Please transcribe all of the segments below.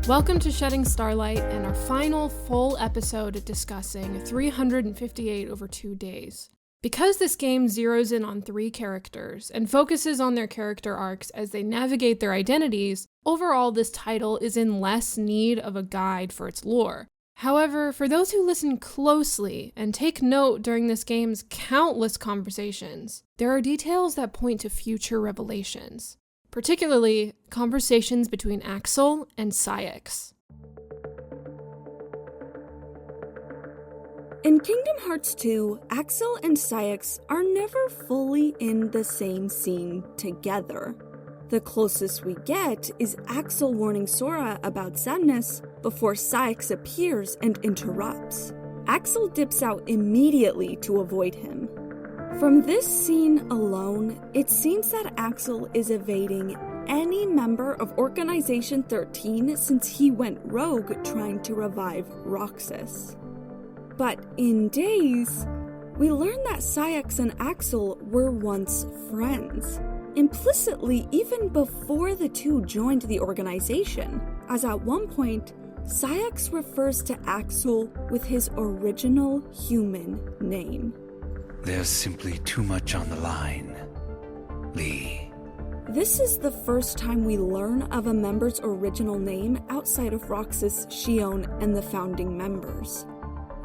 Welcome to Shedding Starlight and our final full episode discussing 358 over 2 days. Because this game zeroes in on 3 characters and focuses on their character arcs as they navigate their identities, overall this title is in less need of a guide for its lore. However, for those who listen closely and take note during this game's countless conversations, there are details that point to future revelations. Particularly, conversations between Axel and Saix. In Kingdom Hearts 2, Axel and Saix are never fully in the same scene together. The closest we get is Axel warning Sora about Xemnas before Saix appears and interrupts. Axel dips out immediately to avoid him. From this scene alone, it seems that Axel is evading any member of Organization 13 since he went rogue trying to revive Roxas. But in Days, we learn that Saix and Axel were once friends, implicitly even before the two joined the organization, as at one point, Saix refers to Axel with his original human name. There's simply too much on the line, Lee. This is the first time we learn of a member's original name outside of Roxas, Xion, and the founding members.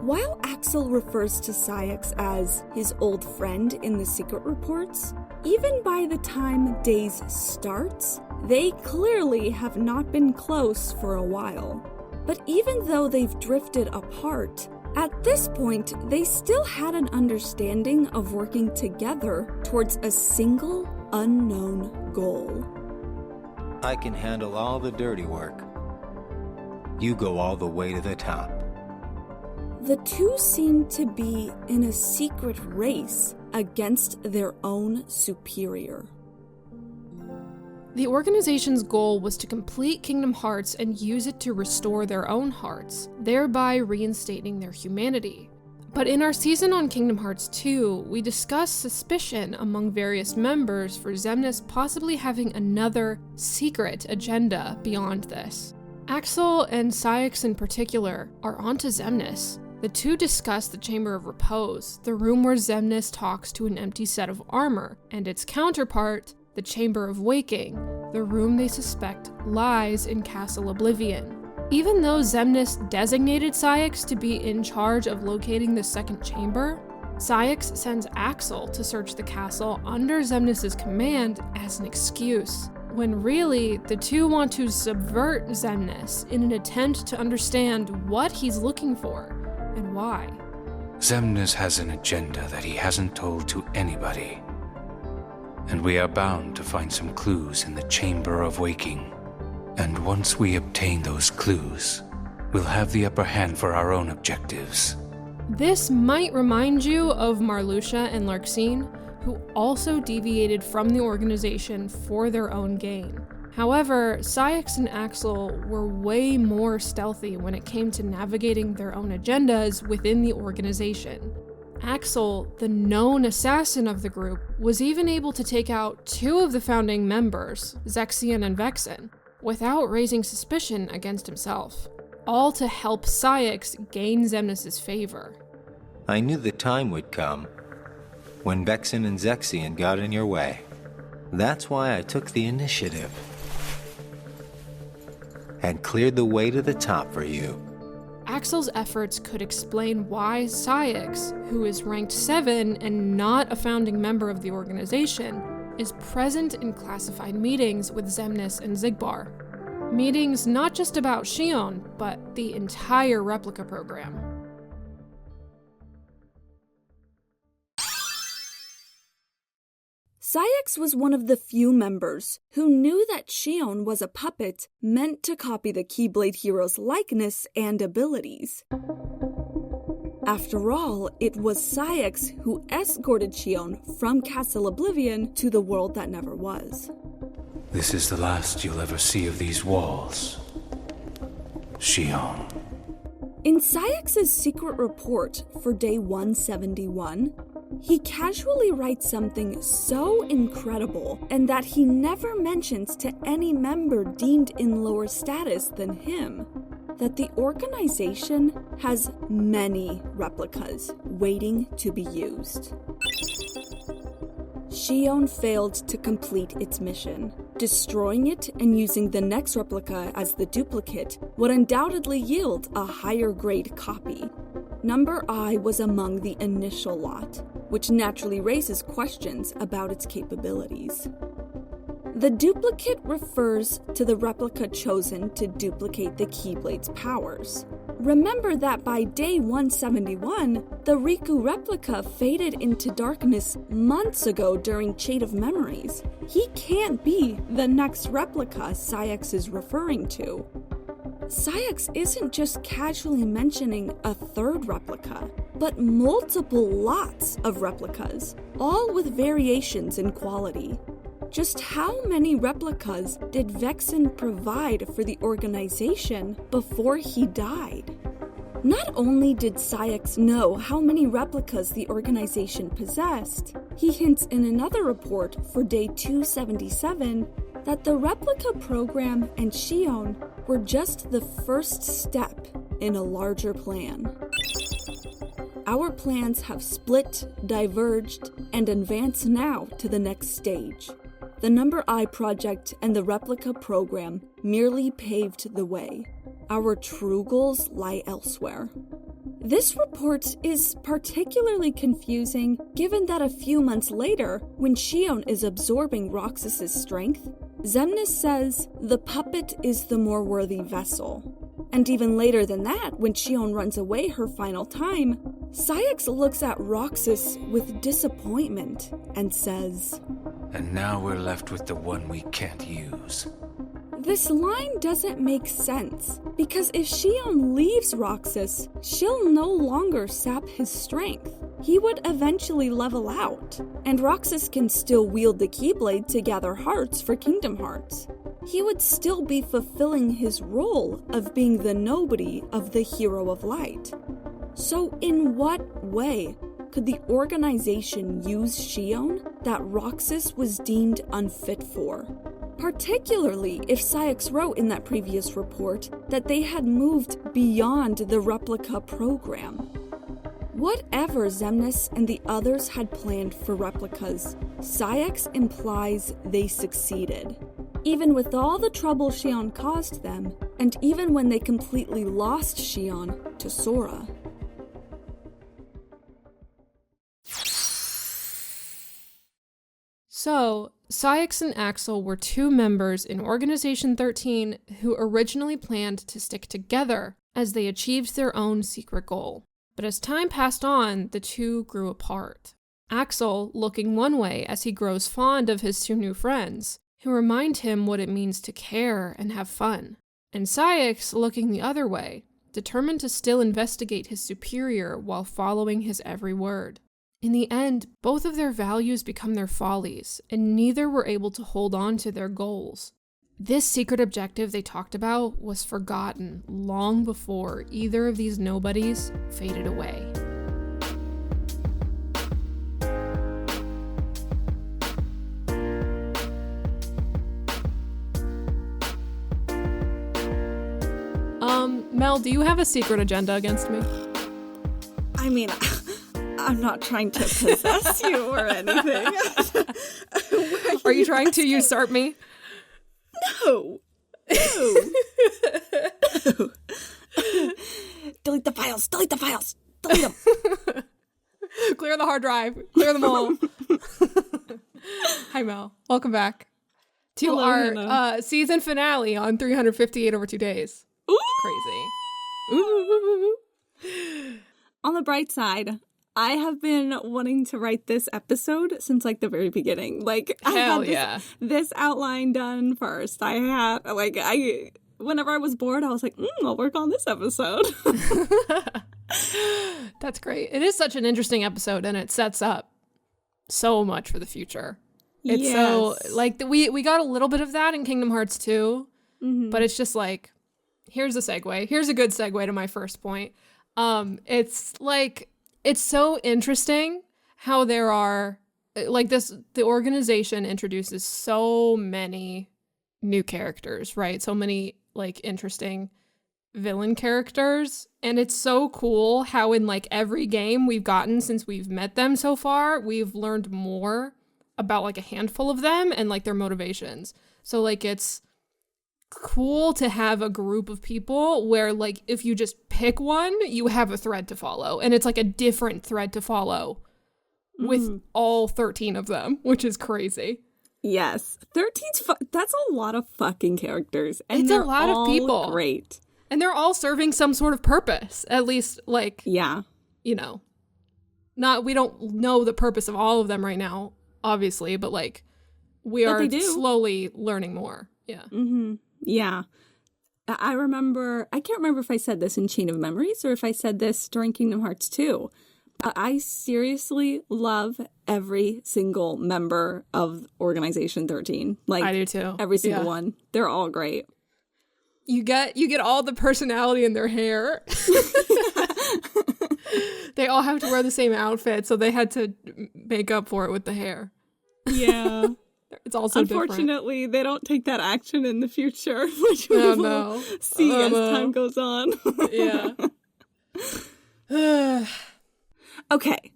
While Axel refers to Saix as his old friend in the secret reports, even by the time Days starts, they clearly have not been close for a while. But even though they've drifted apart, at this point, they still had an understanding of working together towards a single, unknown goal. I can handle all the dirty work. You go all the way to the top. The two seem to be in a secret race against their own superior. The organization's goal was to complete Kingdom Hearts and use it to restore their own hearts, thereby reinstating their humanity. But in our season on Kingdom Hearts 2, we discussed suspicion among various members for Xemnas possibly having another secret agenda beyond this. Axel and Saix in particular are onto Xemnas. The two discuss the Chamber of Repose, the room where Xemnas talks to an empty set of armor, and its counterpart, the Chamber of Waking, the room they suspect lies in Castle Oblivion. Even though Xemnas designated Saix to be in charge of locating the second chamber, Saix sends Axel to search the castle under Xemnas' command as an excuse, when really the two want to subvert Xemnas in an attempt to understand what he's looking for and why. Xemnas has an agenda that he hasn't told to anybody. And we are bound to find some clues in the Chamber of Waking. And once we obtain those clues, we'll have the upper hand for our own objectives. This might remind you of Marluxia and Larxene, who also deviated from the organization for their own gain. However, Saix and Axel were way more stealthy when it came to navigating their own agendas within the organization. Axel, the known assassin of the group, was even able to take out 2 of the founding members, Zexion and Vexen, without raising suspicion against himself, all to help Saix gain Xemnas' favor. I knew the time would come when Vexen and Zexion got in your way. That's why I took the initiative and cleared the way to the top for you. Axel's efforts could explain why Saix, who is ranked 7 and not a founding member of the organization, is present in classified meetings with Xemnas and Xigbar. Meetings not just about Xion, but the entire Replica program. Saix was one of the few members who knew that Xion was a puppet meant to copy the Keyblade hero's likeness and abilities. After all, it was Saix who escorted Xion from Castle Oblivion to the world that never was. This is the last you'll ever see of these walls, Xion. In Saix's secret report for Day 171, He casually writes something so incredible and that he never mentions to any member deemed in lower status than him, that the organization has many replicas waiting to be used. Shion failed to complete its mission. Destroying it and using the next replica as the duplicate would undoubtedly yield a higher grade copy. Number I was among the initial lot, which naturally raises questions about its capabilities. The duplicate refers to the replica chosen to duplicate the Keyblade's powers. Remember that by day 171, the Riku replica faded into darkness months ago during Shade of Memories. He can't be the next replica Saix is referring to. Saix isn't just casually mentioning a third replica, but multiple lots of replicas, all with variations in quality. Just how many replicas did Vexen provide for the organization before he died? Not only did Saix know how many replicas the organization possessed, he hints in another report for day 277 that the replica program and Shion were just the first step in a larger plan. Our plans have split, diverged, and advanced now to the next stage. The Number I project and the replica program merely paved the way. Our true goals lie elsewhere. This report is particularly confusing given that a few months later, when Shion is absorbing Roxas's strength, Xemnas says the puppet is the more worthy vessel. And even later than that, when Shion runs away her final time, Saix looks at Roxas with disappointment and says, "And now we're left with the one we can't use." This line doesn't make sense, because if Shion leaves Roxas, she'll no longer sap his strength. He would eventually level out, and Roxas can still wield the Keyblade to gather hearts for Kingdom Hearts. He would still be fulfilling his role of being the nobody of the Hero of Light. So in what way could the organization use Shion that Roxas was deemed unfit for? Particularly if Saix wrote in that previous report that they had moved beyond the replica program. Whatever Xemnas and the others had planned for replicas, Saix implies they succeeded. Even with all the trouble Shion caused them, and even when they completely lost Shion to Sora. So, Saix and Axel were two members in Organization 13 who originally planned to stick together as they achieved their own secret goal. But as time passed on, the two grew apart. Axel looking one way as he grows fond of his two new friends, who remind him what it means to care and have fun. And Saix looking the other way, determined to still investigate his superior while following his every word. In the end, both of their values become their follies, and neither were able to hold on to their goals. This secret objective they talked about was forgotten long before either of these nobodies faded away. Mel, do you have a secret agenda against me? I mean, I'm not trying to possess you or anything. Are you trying to usurp me? No. Delete the files. Delete them. Clear the hard drive. Clear them all. Hi, Mel. Welcome back to Hello, our season finale on 358 over 2 days. Ooh. Crazy. Ooh. On the bright side, I have been wanting to write this episode since like the very beginning. Like, Hell I had this outline done first. Whenever I was bored, I was like, I'll work on this episode. That's great. It is such an interesting episode, and it sets up so much for the future. It's so, like, we got a little bit of that in Kingdom Hearts 2, but it's just like, here's a segue. Here's a good segue to my first point. It's like, it's so interesting how there are, like this, the organization introduces so many new characters, right? So many like interesting villain characters. And it's so cool how in like every game we've gotten since we've met them so far, we've learned more about like a handful of them and like their motivations. So like it's cool to have a group of people where like if you just pick one, you have a thread to follow. And it's like a different thread to follow with all 13 of them, which is crazy. Yes. 13's that's a lot of fucking characters. And it's a lot of people. Great. And they're all serving some sort of purpose. At least like, yeah, you know, we don't know the purpose of all of them right now, obviously, but like we are slowly learning more. Yeah. Mm-hmm. Yeah. I can't remember if I said this in Chain of Memories or if I said this during Kingdom Hearts 2. I seriously love every single member of Organization 13. Like, I do too. Every single one. They're all great. You get all the personality in their hair. They all have to wear the same outfit, so they had to make up for it with the hair. Yeah. It's also unfortunately, they don't take that action in the future, which we will see as time goes on. Yeah. Okay,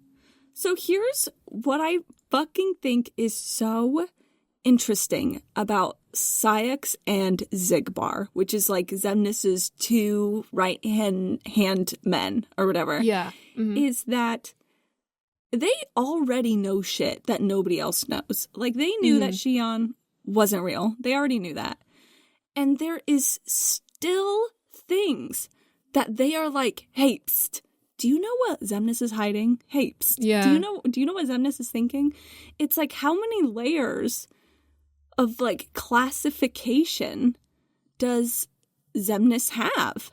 so here's what I fucking think is so interesting about Saix and Xigbar, which is like Xemnas' two right-hand men or whatever. Yeah. Mm-hmm. Is that they already know shit that nobody else knows. Like, they knew that Xion wasn't real. They already knew that. And there is still things that they are like, hey, psst, do you know what Xemnas is hiding? Hey, psst, yeah. Do you know what Xemnas is thinking? It's like, how many layers of like classification does Xemnas have?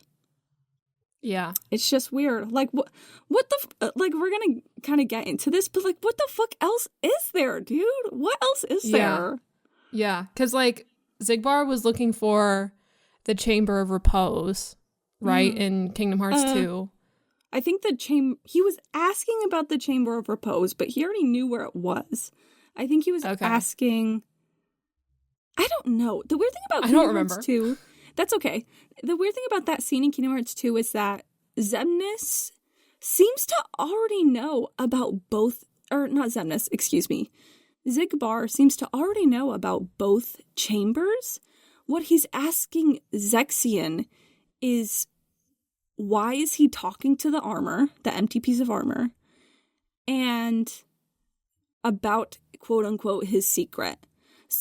Yeah. It's just weird. Like, what the, like, we're gonna kind of get into this, but like, what the fuck else is there, dude? What else is there? Yeah, because like Xigbar was looking for the Chamber of Repose, right, in Kingdom Hearts 2. I think he was asking about the Chamber of Repose, but he already knew where it was. I think he was asking, I don't know. The weird thing about Kingdom Hearts 2, that's okay. The weird thing about that scene in Kingdom Hearts 2 is that Xemnas seems to already know about both, or not Xemnas, excuse me. Xigbar seems to already know about both chambers. What he's asking Zexion is, why is he talking to the armor, the empty piece of armor, and about, quote unquote, his secret.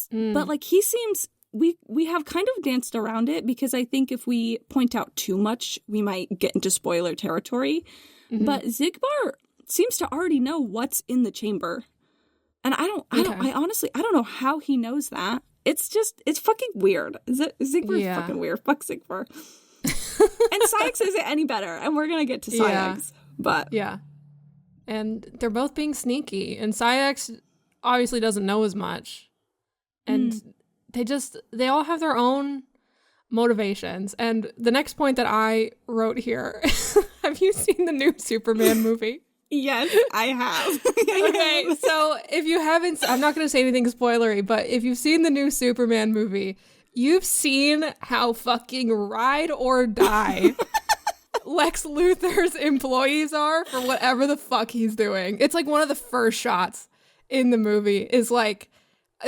But like, he seems, we have kind of danced around it because I think if we point out too much, we might get into spoiler territory. But Xigbar seems to already know what's in the chamber. And I honestly don't know how he knows that. It's fucking weird. Xigbar's fucking weird. Fuck Xigbar. And Saix isn't any better. And we're going to get to Saix. But yeah. And they're both being sneaky. And Saix obviously doesn't know as much. And they all have their own motivations. And the next point that I wrote here, have you seen the new Superman movie? Yes, I have. Okay, so if you haven't, I'm not going to say anything spoilery, but if you've seen the new Superman movie, you've seen how fucking ride or die Lex Luthor's employees are for whatever the fuck he's doing. It's like one of the first shots in the movie is like,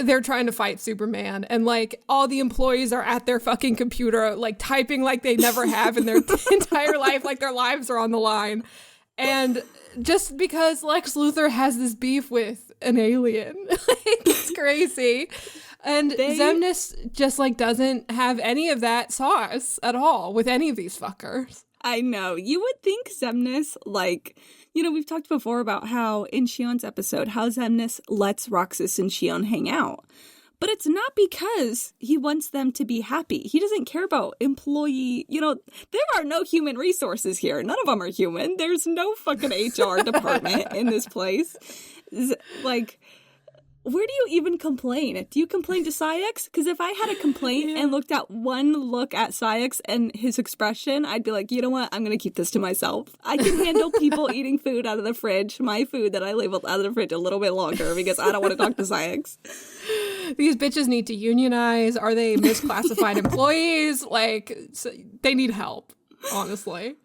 they're trying to fight Superman, and like all the employees are at their fucking computer, like typing like they never have in their entire life, like their lives are on the line. And just because Lex Luthor has this beef with an alien, like, it's crazy. And Xemnas just like doesn't have any of that sauce at all with any of these fuckers. I know. You would think Xemnas, like, you know, we've talked before about how in Xion's episode, how Xemnas lets Roxas and Xion hang out. But it's not because he wants them to be happy. He doesn't care about employee, you know, there are no human resources here. None of them are human. There's no fucking HR department in this place. Like, where do you even complain? Do you complain to Saix? Because if I had a complaint and looked at one look at Saix and his expression, I'd be like, you know what? I'm going to keep this to myself. I can handle people eating food out of the fridge, my food that I labeled out of the fridge, a little bit longer because I don't want to talk to Saix. These bitches need to unionize. Are they misclassified employees? Like, they need help, honestly.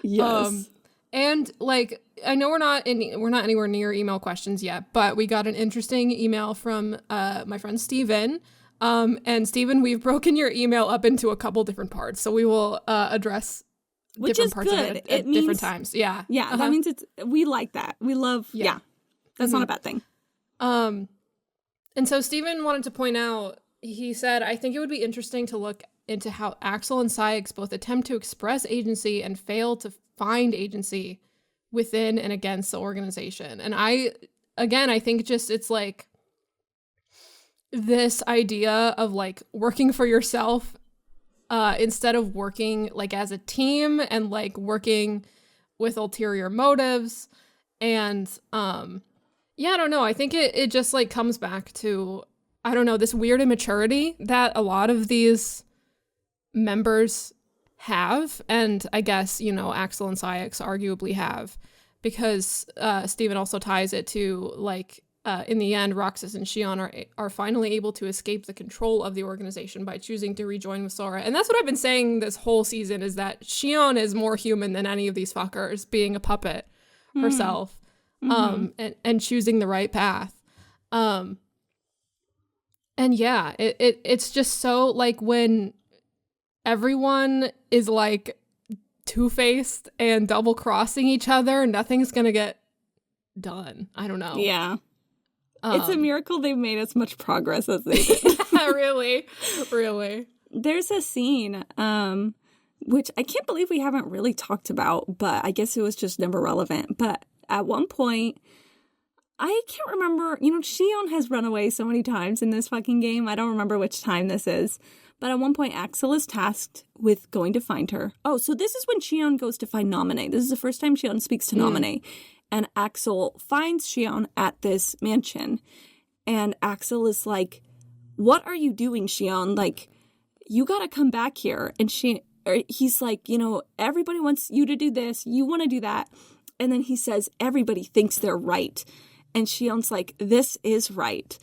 Yes. And like, I know we're not anywhere near email questions yet, but we got an interesting email from my friend Steven. And Steven, we've broken your email up into a couple different parts, so we will address different parts of it at different times. Yeah. Yeah, that means we like that. We love, that's not a bad thing. And so Steven wanted to point out, he said, I think it would be interesting to look into how Axel and Saix both attempt to express agency and fail to find agency within and against the organization. And I think just it's like this idea of like working for yourself instead of working like as a team and like working with ulterior motives. And I don't know. I think it just like comes back to, I don't know, this weird immaturity that a lot of these members have, and I guess, you know, Axel and Saix arguably have, because Steven also ties it to like in the end, Roxas and Shion are finally able to escape the control of the organization by choosing to rejoin with Sora. And that's what I've been saying this whole season, is that Shion is more human than any of these fuckers, being a puppet herself, and choosing the right path. And yeah, it's just so like when everyone is like two-faced and double-crossing each other, nothing's gonna get done. I don't know. Yeah. It's a miracle they've made as much progress as they did. Really. There's a scene, which I can't believe we haven't really talked about, but I guess it was just never relevant. But at one point, I can't remember, you know, Shion has run away so many times in this fucking game. I don't remember which time this is. But at one point, Axel is tasked with going to find her. Oh, so this is when Shion goes to find Naminé. This is the first time Shion speaks to Naminé. And Axel finds Shion at this mansion. And Axel is like, what are you doing, Shion? Like, you gotta come back here. And he's like, you know, everybody wants you to do this. You want to do that. And then he says, everybody thinks they're right. And Shion's like, this is right.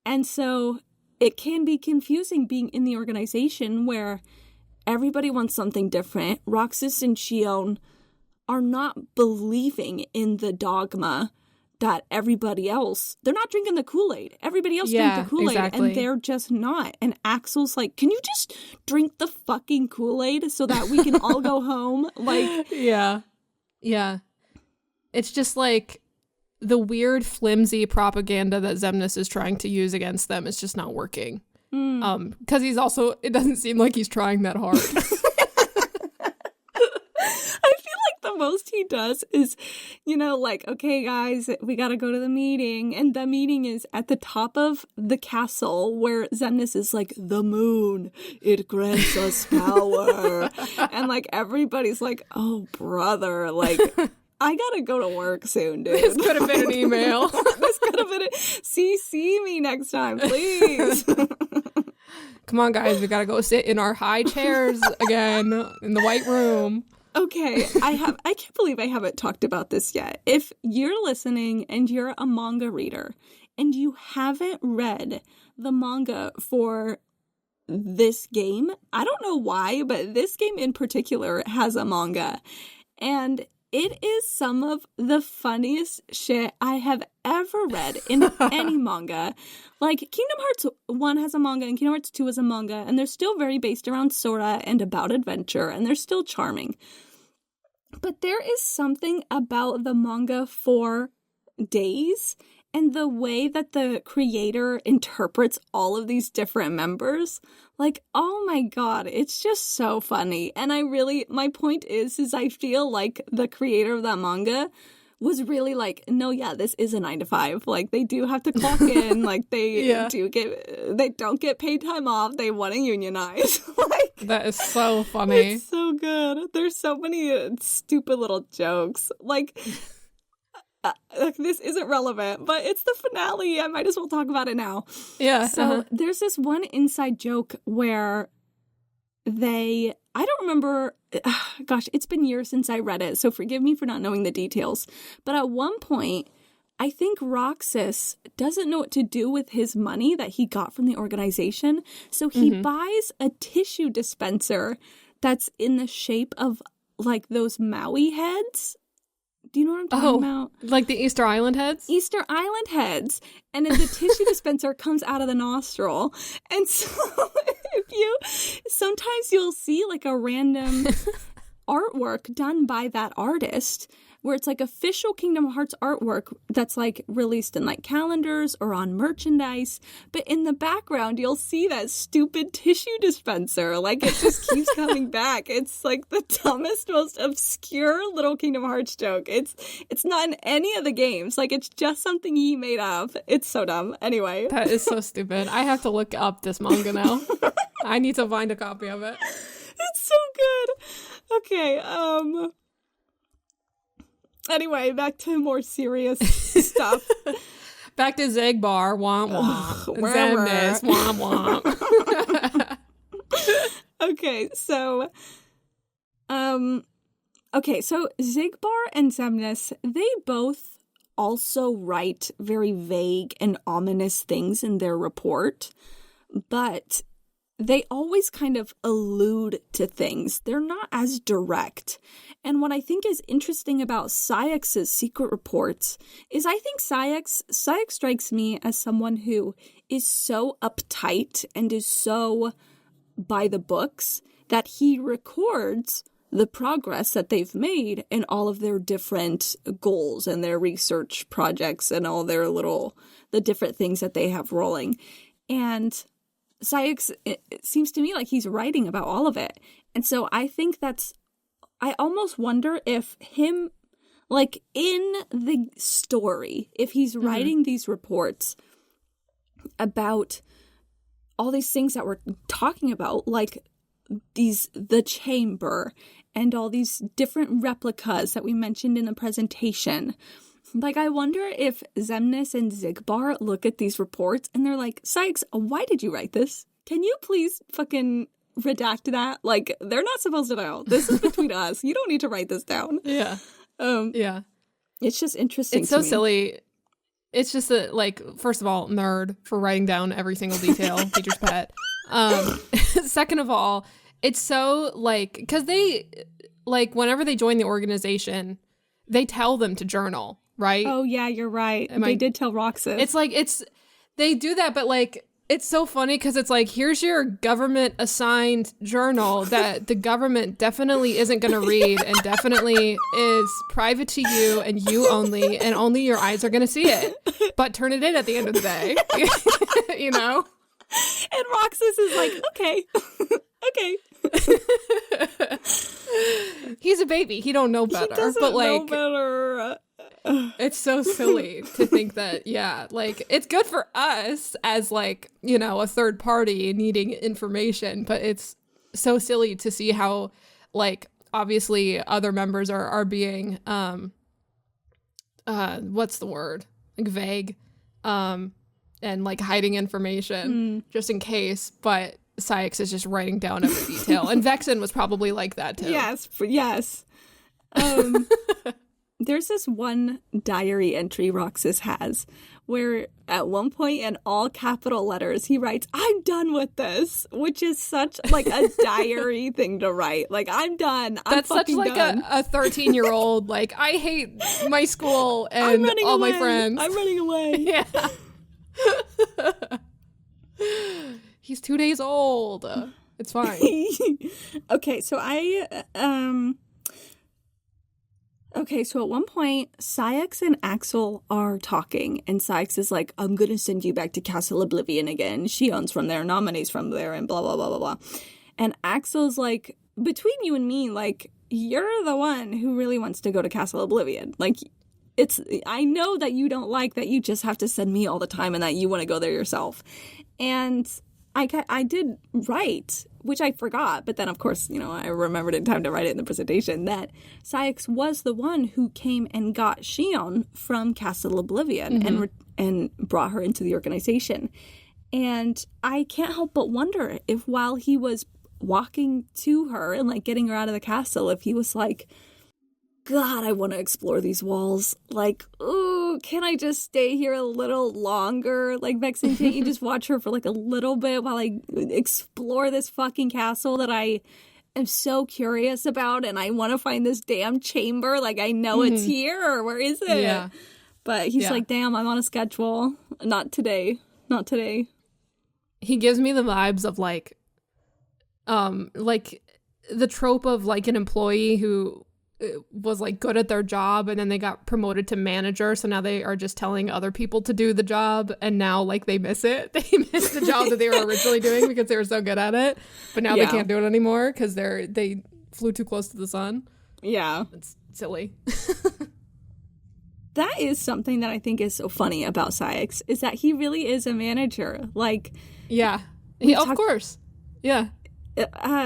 And so it can be confusing being in the organization where everybody wants something different. Roxas and Shion are not believing in the dogma that everybody else, they're not drinking the Kool-Aid. Everybody else drinks the Kool-Aid, and they're just not. And Axel's like, can you just drink the fucking Kool-Aid so that we can all go home? Like, yeah. It's just like the weird flimsy propaganda that Xemnas is trying to use against them is just not working. Because he's also, it doesn't seem like he's trying that hard. The most he does is, you know, like, okay, guys, we got to go to the meeting. And the meeting is at the top of the castle where Xemnas is like, the moon, it grants us power. And like, everybody's like, oh, brother, like, I got to go to work soon, dude. This could have been an email. This could have been CC me next time, please. Come on, guys, we got to go sit in our high chairs again in the White Room. Okay, I can't believe I haven't talked about this yet. If you're listening and you're a manga reader and you haven't read the manga for this game, I don't know why, but this game in particular has a manga. And it is some of the funniest shit I have ever read in any manga. Like, Kingdom Hearts 1 has a manga and Kingdom Hearts 2 has a manga, and they're still very based around Sora and about adventure, and they're still charming. But there is something about the manga for Days and the way that the creator interprets all of these different members. Like, oh my god, it's just so funny. And my point is I feel like the creator of that manga was really like, no, yeah, this is a 9-to-5. Like, they do have to clock in. Like, they don't get paid time off. They want to unionize. Like, that is so funny. It's so good. There's so many stupid little jokes. Like, this isn't relevant, but it's the finale. I might as well talk about it now. Yeah. So there's this one inside joke where I don't remember, gosh, it's been years since I read it, so forgive me for not knowing the details. But at one point, I think Roxas doesn't know what to do with his money that he got from the organization. So he buys a tissue dispenser that's in the shape of like those Maui heads. Do you know what I'm talking about? Like the Easter Island heads? Easter Island heads. And then the tissue dispenser comes out of the nostril. And so sometimes you'll see like a random artwork done by that artist where it's like official Kingdom Hearts artwork that's like released in like calendars or on merchandise. But in the background, you'll see that stupid tissue dispenser. Like it just keeps coming back. It's like the dumbest, most obscure little Kingdom Hearts joke. It's not in any of the games. Like it's just something he made up. It's so dumb. Anyway. That is so stupid. I have to look up this manga now. I need to find a copy of it. It's so good. Okay, anyway, back to more serious stuff. Back to Zegbar, womp womp. Xemnas, womp womp. Okay, so Zegbar and Xemnas, they both also write very vague and ominous things in their report, but they always kind of allude to things. They're not as direct. And what I think is interesting about Saix's secret reports is I think Saix strikes me as someone who is so uptight and is so by the books that he records the progress that they've made in all of their different goals and their research projects and all their the different things that they have rolling. And Saix, it seems to me like he's writing about all of it. And so I think I almost wonder if him, like in the story, if he's writing these reports about all these things that we're talking about, like the chamber and all these different replicas that we mentioned in the presentation. Like, I wonder if Xemnas and Zegbar look at these reports and they're like, Saix, why did you write this? Can you please fucking redact that? Like, they're not supposed to know. This is between us. You don't need to write this down. Yeah. Yeah. It's just interesting. It's so silly. It's just that, like, first of all, nerd for writing down every single detail, teacher's pet. Second of all, it's so, like, because they, like, whenever they join the organization, they tell them to journal. Right? Oh, yeah, you're right. They did tell Roxas. It's like, they do that, but like, it's so funny because it's like, here's your government assigned journal that the government definitely isn't going to read and definitely is private to you and you only, and only your eyes are going to see it. But turn it in at the end of the day. You know? And Roxas is like, okay. Okay. He's a baby. He don't know better. He doesn't know better. It's so silly to think that, yeah, like, it's good for us as, like, you know, a third party needing information, but it's so silly to see how, like, obviously other members are being, what's the word? Like, vague, and, like, hiding information just in case, but Saix is just writing down every detail. And Vexen was probably like that, too. Yes. There's this one diary entry Roxas has where at one point in all capital letters he writes, "I'm done with this," which is such like a diary thing to write. Like, I'm done. That's such like done. a 13-year-old, like, I hate my school and all my friends. I'm running away. Yeah. He's 2 days old. It's fine. Okay, so so at one point, Saix and Axel are talking, and Saix is like, "I'm going to send you back to Castle Oblivion again. Shion's from there, Nominee's from there, and blah, blah, blah, blah, blah." And Axel's like, "Between you and me, like, you're the one who really wants to go to Castle Oblivion. Like, I know that you don't like that you just have to send me all the time and that you want to go there yourself." And I did write which I forgot, but then of course, I remembered in time to write it in the presentation, that Saix was the one who came and got Xion from Castle Oblivion and brought her into the organization. And I can't help but wonder if while he was walking to her and like getting her out of the castle, if he was like, God, I want to explore these walls. Like, ooh, can I just stay here a little longer? Like, Vexen, can't you just watch her for like a little bit while I explore this fucking castle that I am so curious about, and I want to find this damn chamber? Like, I know it's here. Where is it? Yeah. But he's like, damn, I'm on a schedule. Not today. Not today. He gives me the vibes of like the trope of like an employee who was like good at their job and then they got promoted to manager, so now they are just telling other people to do the job, and now like they miss it. They miss the job that they were originally doing because they were so good at it, but now they can't do it anymore because they flew too close to the sun. Yeah, it's silly. That is something that I think is so funny about Saix, is that he really is a manager. Like, of course, yeah.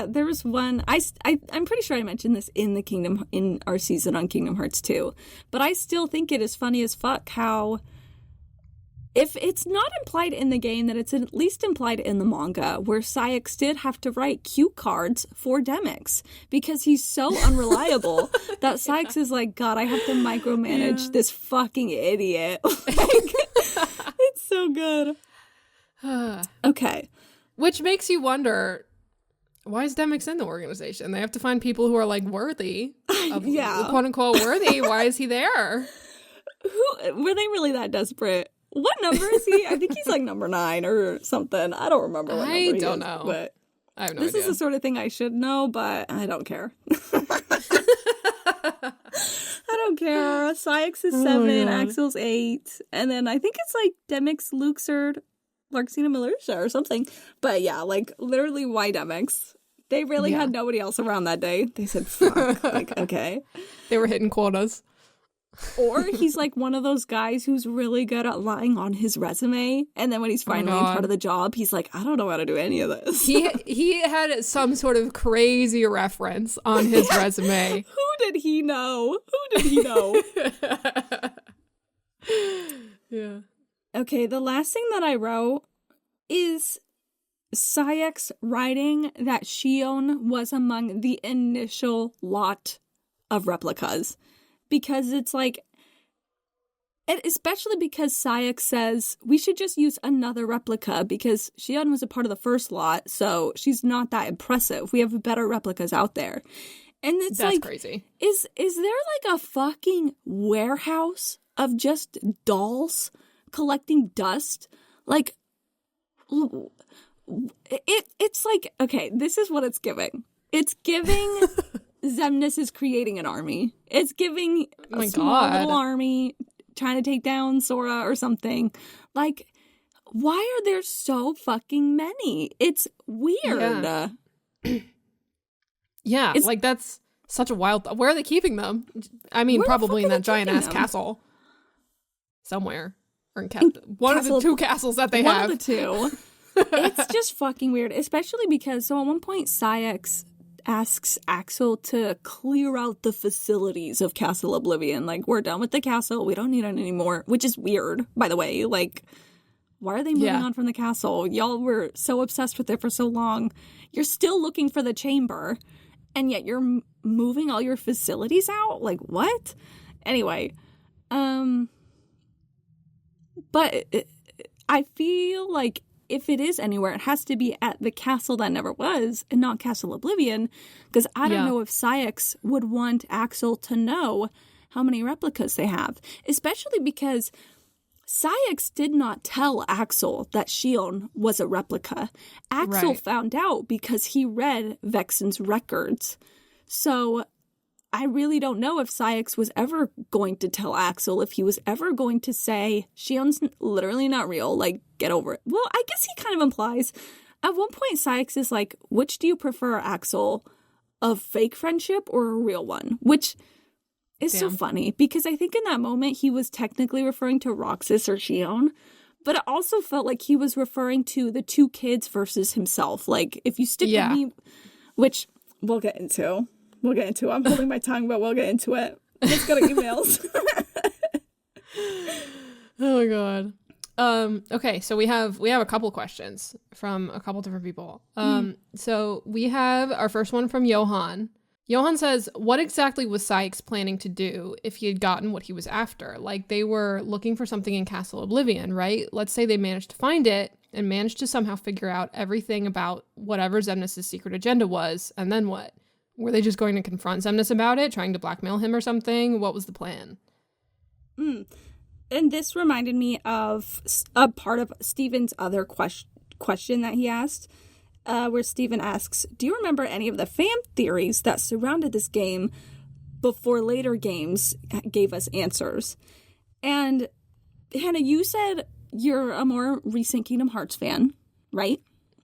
There was one, I'm pretty sure I mentioned this in our season on Kingdom Hearts 2, but I still think it is funny as fuck how, if it's not implied in the game, that it's at least implied in the manga, where Saix did have to write cue cards for Demyx because he's so unreliable that Saix is like, God, I have to micromanage this fucking idiot. Like, it's so good. Okay. Which makes you wonder, why is Demyx in the organization? They have to find people who are like worthy of quote unquote worthy. Why is he there? Were they really that desperate? What number is he? I think he's like number 9 or something. I don't remember what number he is. I don't know. But I have no idea. This is the sort of thing I should know, but I don't care. I don't care. Saix is 7, Axel's 8, and then I think it's like Demyx, Luxord, Larxena, Malusia or something. But yeah, like literally, why Demyx? They really had nobody else around that day. They said, fuck. Like, okay. They were hitting quotas. Or he's like one of those guys who's really good at lying on his resume, and then when he's finally in part of the job, he's like, I don't know how to do any of this. He had some sort of crazy reference on his resume. Who did he know? Yeah. Okay, the last thing that I wrote is Saix writing that Xion was among the initial lot of replicas. Because it's like, especially because Saix says we should just use another replica because Xion was a part of the first lot, so she's not that impressive. We have better replicas out there. And it's That's like, crazy. Is there like a fucking warehouse of just dolls collecting dust? Like, it's like, okay, this is what it's giving. It's giving Xemnas is creating an army. It's giving a small little army trying to take down Sora or something. Like, why are there so fucking many? It's weird. Yeah, like that's such a wild where are they keeping them? I mean, probably in that giant ass castle somewhere. Or in one of the 2 castles that they have. One of the 2. It's just fucking weird, especially because, so at one point Saix asks Axel to clear out the facilities of Castle Oblivion. Like, we're done with the castle. We don't need it anymore. Which is weird, by the way. Like, why are they moving on from the castle? Y'all were so obsessed with it for so long. You're still looking for the chamber, and yet you're moving all your facilities out? Like, what? Anyway, but I feel like if it is anywhere, it has to be at the castle that never was and not Castle Oblivion, because I don't know if Saix would want Axel to know how many replicas they have, especially because Saix did not tell Axel that Xion was a replica. Axel found out because he read Vexen's records. So I really don't know if Saix was ever going to tell Axel, if he was ever going to say, Xion's literally not real, like, get over it. Well, I guess he kind of implies. At one point, Saix is like, which do you prefer, Axel? A fake friendship or a real one? Which is so funny, because I think in that moment he was technically referring to Roxas or Xion, But it also felt like he was referring to the two kids versus himself. Like, if you stick with me, which we'll get into. I'm holding my tongue, but we'll get into it. Let's go to emails. Oh my god. Okay, so we have a couple questions from a couple different people. So we have our first one from Johan. Johan says, what exactly was Saix planning to do if he had gotten what he was after? Like, they were looking for something in Castle Oblivion, right? Let's say they managed to find it and managed to somehow figure out everything about whatever Xemnas' secret agenda was, and then what? Were they just going to confront Xemnas about it, trying to blackmail him or something? What was the plan? And this reminded me of a part of Steven's other question that he asked, where Steven asks, do you remember any of the fan theories that surrounded this game before later games gave us answers? And Hannah, you said you're a more recent Kingdom Hearts fan, right?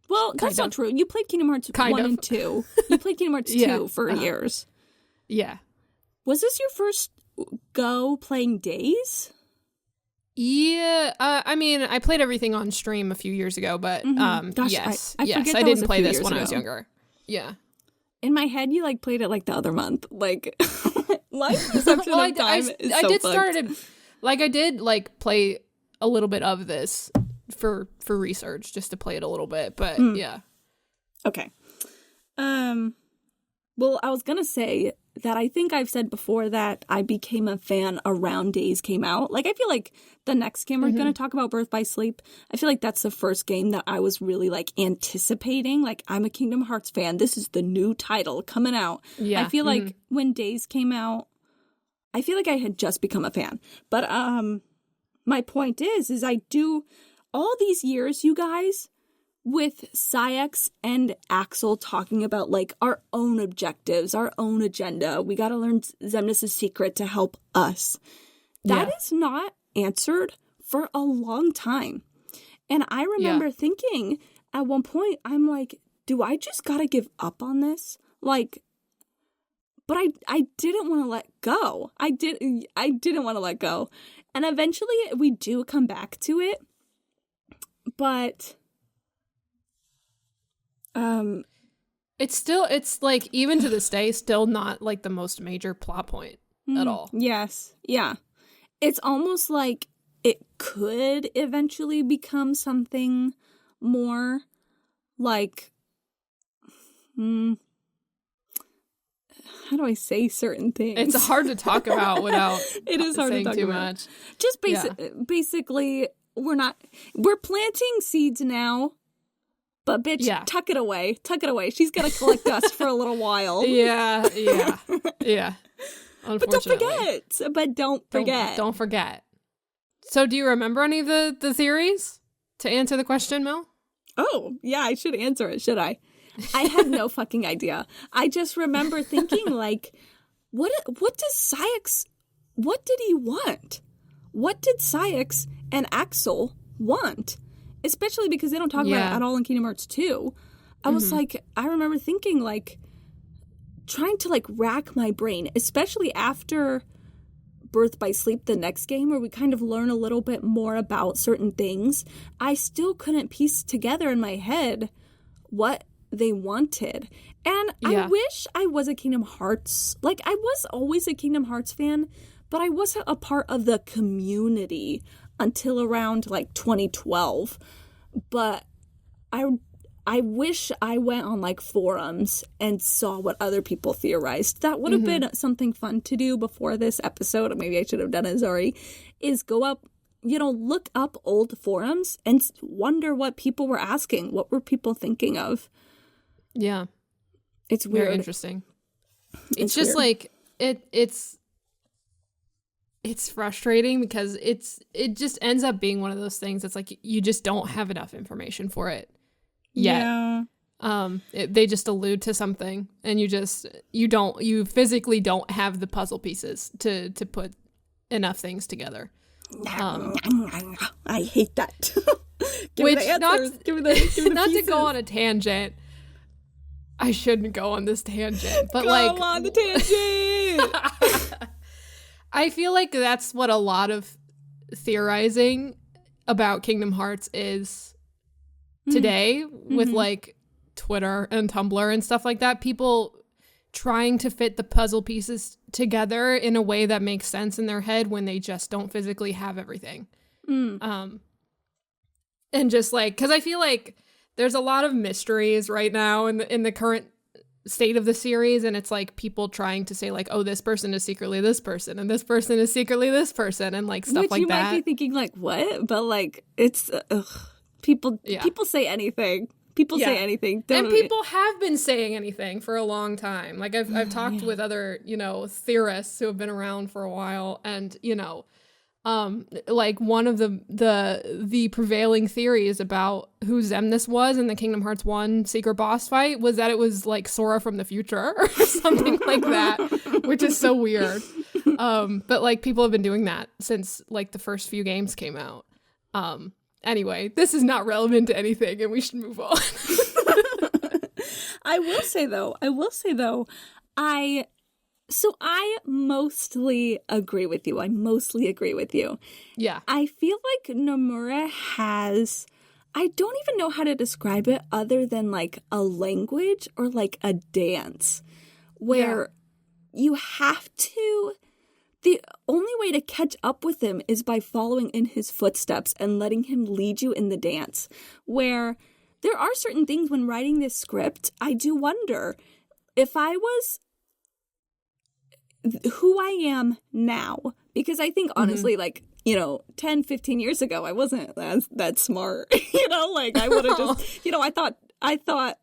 Well, that's not true. You played Kingdom Hearts 1 and 2. You played Kingdom Hearts 2 for years. Yeah. Was this your first go playing Days? Yeah, I mean, I played everything on stream a few years ago, but Gosh, yes, I I didn't play this when I was younger. Yeah. In my head, you like played it like the other month. Like, life perception of time is so I did fucked. started, like, I did like play a little bit of this for research just to play it a little bit, but yeah. Okay. Well, I was gonna say that I think I've said before that I became a fan around Days came out. Like, I feel like the next game we're going to talk about, Birth by Sleep, I feel like that's the first game that I was really, like, anticipating. Like, I'm a Kingdom Hearts fan. This is the new title coming out. Yeah. I feel like when Days came out, I feel like I had just become a fan. But my point is I do all these years, you guys, with Saix and Axel talking about, like, our own objectives, our own agenda. We got to learn Xemnas' secret to help us. That is not answered for a long time. And I remember thinking at one point, I'm like, do I just got to give up on this? Like, but I didn't want to let go. I didn't want to let go. And eventually we do come back to it. But it's like, even to this day, still not like the most major plot point at all. Yes. Yeah. It's almost like it could eventually become something more like, how do I say certain things? It's hard to talk about without it is hard saying to talk too about. much. Just basically, we're planting seeds now. But bitch, tuck it away. She's gonna collect dust for a little while. Yeah. Unfortunately. But don't forget. Don't forget. So do you remember any of the theories to answer the question, Mel? Oh, yeah, I should answer it, should I? I have no fucking idea. I just remember thinking, like, what does Saix, what did he want? What did Saix and Axel want? Especially because they don't talk about it at all in Kingdom Hearts 2. I was like, I remember thinking, like, trying to, like, rack my brain, especially after Birth by Sleep, the next game, where we kind of learn a little bit more about certain things. I still couldn't piece together in my head what they wanted. And I wish I was a Kingdom Hearts, like, I was always a Kingdom Hearts fan, but I wasn't a part of the community until around, like, 2012. But I wish I went on, like, forums and saw what other people theorized. That would have been something fun to do before this episode. Maybe I should have done it, sorry. Is go up, look up old forums and wonder what people were asking. What were people thinking of? Yeah. It's weird. Very interesting. It's just weird. Like, it's frustrating because it just ends up being one of those things that's like, you just don't have enough information for it yet. Yeah. They just allude to something and you physically don't have the puzzle pieces to put enough things together. I hate that. Give me the answers. Give me the not pieces. To go on a tangent. I shouldn't go on this tangent, but go on the tangent. I feel like that's what a lot of theorizing about Kingdom Hearts is today with like Twitter and Tumblr and stuff like that. People trying to fit the puzzle pieces together in a way that makes sense in their head when they just don't physically have everything. And just like, because I feel like there's a lot of mysteries right now in the current state of the series, and it's like people trying to say like, oh, this person is secretly this person and this person is secretly this person, and like stuff like that. Which you might be thinking like, what? But like, it's people say anything. People say anything. And people have been saying anything for a long time. Like I've talked with other, theorists who have been around for a while, and like one of the prevailing theories about who Xemnas was in the Kingdom Hearts 1 secret boss fight was that it was like Sora from the future or something like that, which is so weird. But like people have been doing that since like the first few games came out. Anyway, this is not relevant to anything and we should move on. I will say though, I mostly agree with you. Yeah. I feel like Nomura has, I don't even know how to describe it other than like a language or like a dance where you have to, the only way to catch up with him is by following in his footsteps and letting him lead you in the dance, where there are certain things when writing this script, I do wonder if I was who I am now, because I think honestly, like, 10, 15 years ago, I wasn't that smart, like I would have just, I thought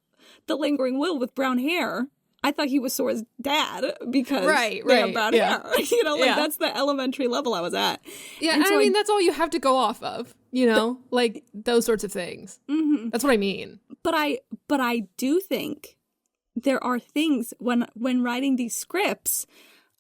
the lingering Will with brown hair, I thought he was Sora's dad because they have brown hair, that's the elementary level I was at. Yeah. And so I mean, that's all you have to go off of, like those sorts of things. Mm-hmm. That's what I mean. But I do think there are things when writing these scripts,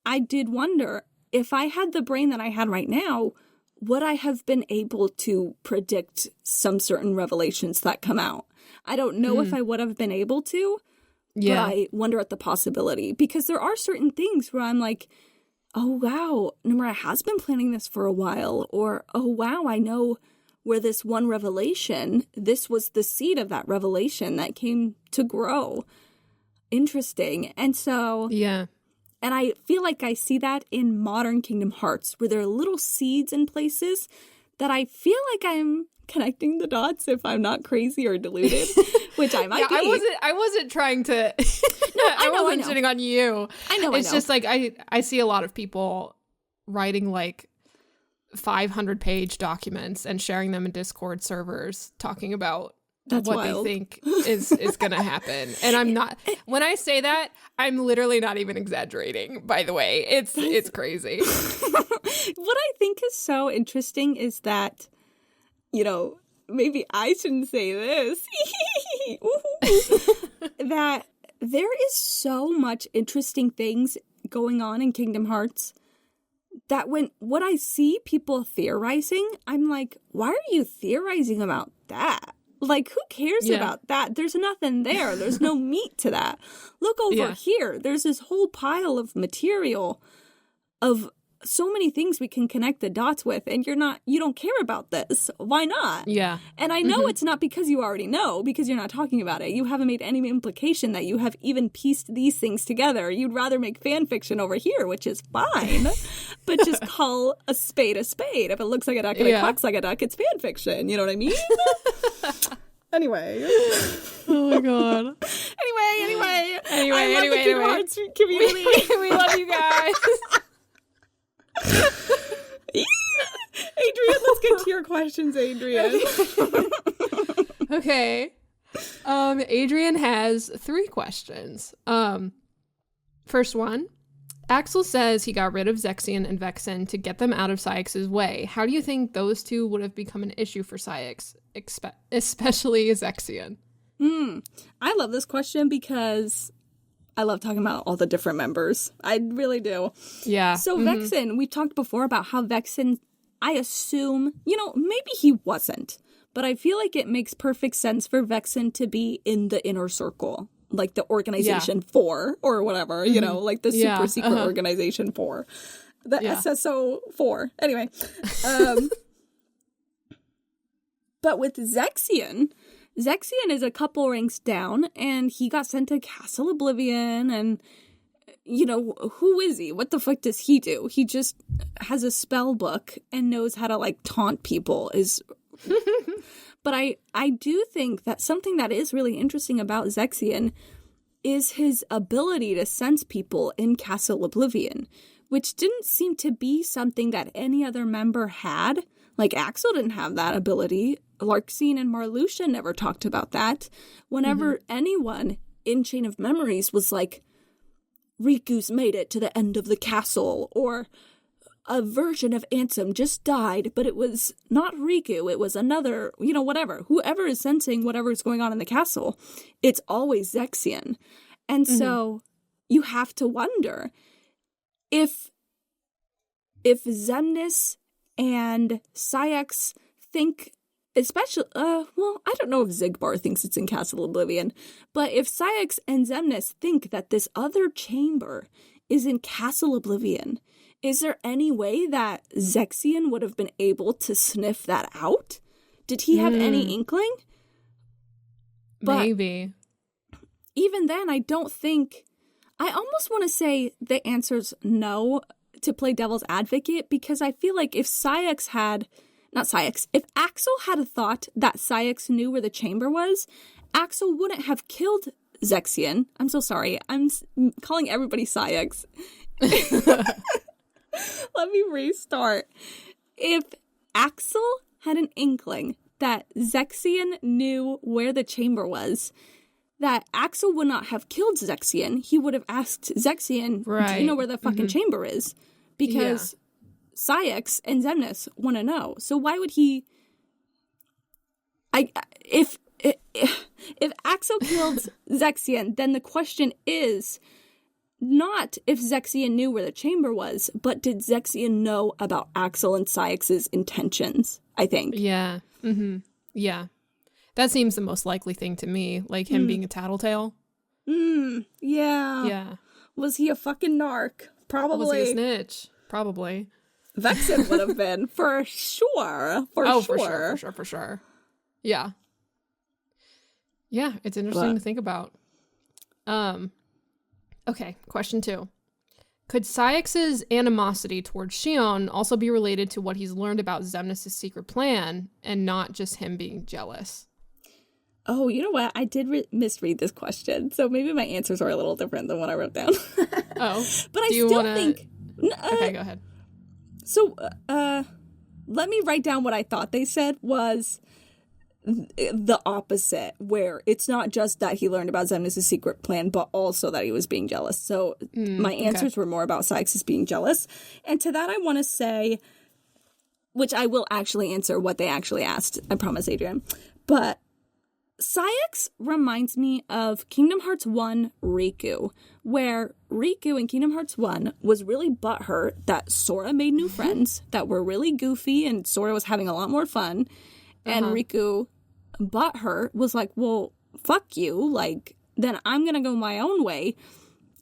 I did wonder if I had the brain that I had right now, would I have been able to predict some certain revelations that come out? I don't know if I would have been able to, but I wonder at the possibility, because there are certain things where I'm like, oh, wow, Nomura has been planning this for a while, or, oh, wow, I know where this one revelation, this was the seed of that revelation that came to grow. Interesting. And so... yeah. And I feel like I see that in modern Kingdom Hearts, where there are little seeds in places that I feel like I'm connecting the dots if I'm not crazy or deluded, which I might be. I wasn't trying to. I wasn't shitting on you. I know. It's just like I see a lot of people writing like 500-page documents and sharing them in Discord servers, talking about what wild. They think is going to happen. And I'm not, when I say that, I'm literally not even exaggerating, by the way. It's crazy. What I think is so interesting is that, maybe I shouldn't say this, that there is so much interesting things going on in Kingdom Hearts that what I see people theorizing, I'm like, why are you theorizing about that? Like, who cares about that? There's nothing there. There's no meat to that. Look over here. There's this whole pile of material of so many things we can connect the dots with, and you don't care about this. Why not? Yeah. And I know it's not because you already know, because you're not talking about it. You haven't made any implication that you have even pieced these things together. You'd rather make fan fiction over here, which is fine, but just call a spade a spade. If it looks like a duck and it quacks like a duck, it's fan fiction. You know what I mean? Anyway. Oh my god. Anyway. I love the Kingdom Hearts community. We love you guys. Adrian, let's get to your questions, Adrian. Okay. Adrian has 3 questions. First one. Axel says he got rid of Zexion and Vexen to get them out of Saix's way. How do you think those two would have become an issue for Saix, especially Zexion? I love this question because I love talking about all the different members. I really do. Yeah. So Vexen, we talked before about how Vexen, I assume, maybe he wasn't, but I feel like it makes perfect sense for Vexen to be in the inner circle, like the Organization 4 or whatever, like the super secret Organization 4. The SSO 4. Anyway. But with Zexion is a couple ranks down, and he got sent to Castle Oblivion, and, you know, who is he? What the fuck does he do? He just has a spell book and knows how to, like, taunt people. But I do think that something that is really interesting about Zexion is his ability to sense people in Castle Oblivion, which didn't seem to be something that any other member had. Like, Axel didn't have that ability. Larxene and Marluxia never talked about that. Whenever anyone in Chain of Memories was like, Riku's made it to the end of the castle, or a version of Ansem just died, but it was not Riku, it was another, you know, whatever. Whoever is sensing whatever is going on in the castle, it's always Zexion. And so you have to wonder if Xemnas and Saix think, especially, well, I don't know if Xigbar thinks it's in Castle Oblivion, but if Saix and Xemnas think that this other chamber is in Castle Oblivion, is there any way that Zexion would have been able to sniff that out? Did he have any inkling? But maybe. Even then, I don't think... I almost want to say the answer's no to play devil's advocate, because I feel like if Saix had... Not Saix. If Axel had a thought that Saix knew where the chamber was, Axel wouldn't have killed Zexion. I'm so sorry. I'm calling everybody Saix. Let me restart. If Axel had an inkling that Zexion knew where the chamber was, that Axel would not have killed Zexion. He would have asked Zexion, do you know where the fucking chamber is? Because Saix and Xemnas want to know. So why would he... If Axel killed Zexion, then the question is not if Zexion knew where the chamber was, but did Zexion know about Axel and Saix's intentions, I think. Yeah. Yeah. That seems the most likely thing to me, like him being a tattletale. Yeah. Yeah. Was he a fucking narc? Probably. Was he a snitch? Probably. Vexen would have been, for sure. For sure. Yeah. Yeah, it's interesting to think about. Okay, question 2. Could Saix's animosity towards Xion also be related to what he's learned about Xemnas' secret plan, and not just him being jealous? Oh, you know what? I did misread this question, so maybe my answers are a little different than what I wrote down. Oh. But I still think... okay, go ahead. So, let me write down what I thought they said was the opposite, where it's not just that he learned about Xemnas' secret plan, but also that he was being jealous. So my answers were more about Saix's being jealous. And to that I want to say, which I will actually answer what they actually asked, I promise, Adrian. But Saix reminds me of Kingdom Hearts 1 Riku, where Riku in Kingdom Hearts 1 was really butthurt that Sora made new friends that were really goofy, and Sora was having a lot more fun. And Riku, butthurt, was like, well, fuck you. Like, then I'm going to go my own way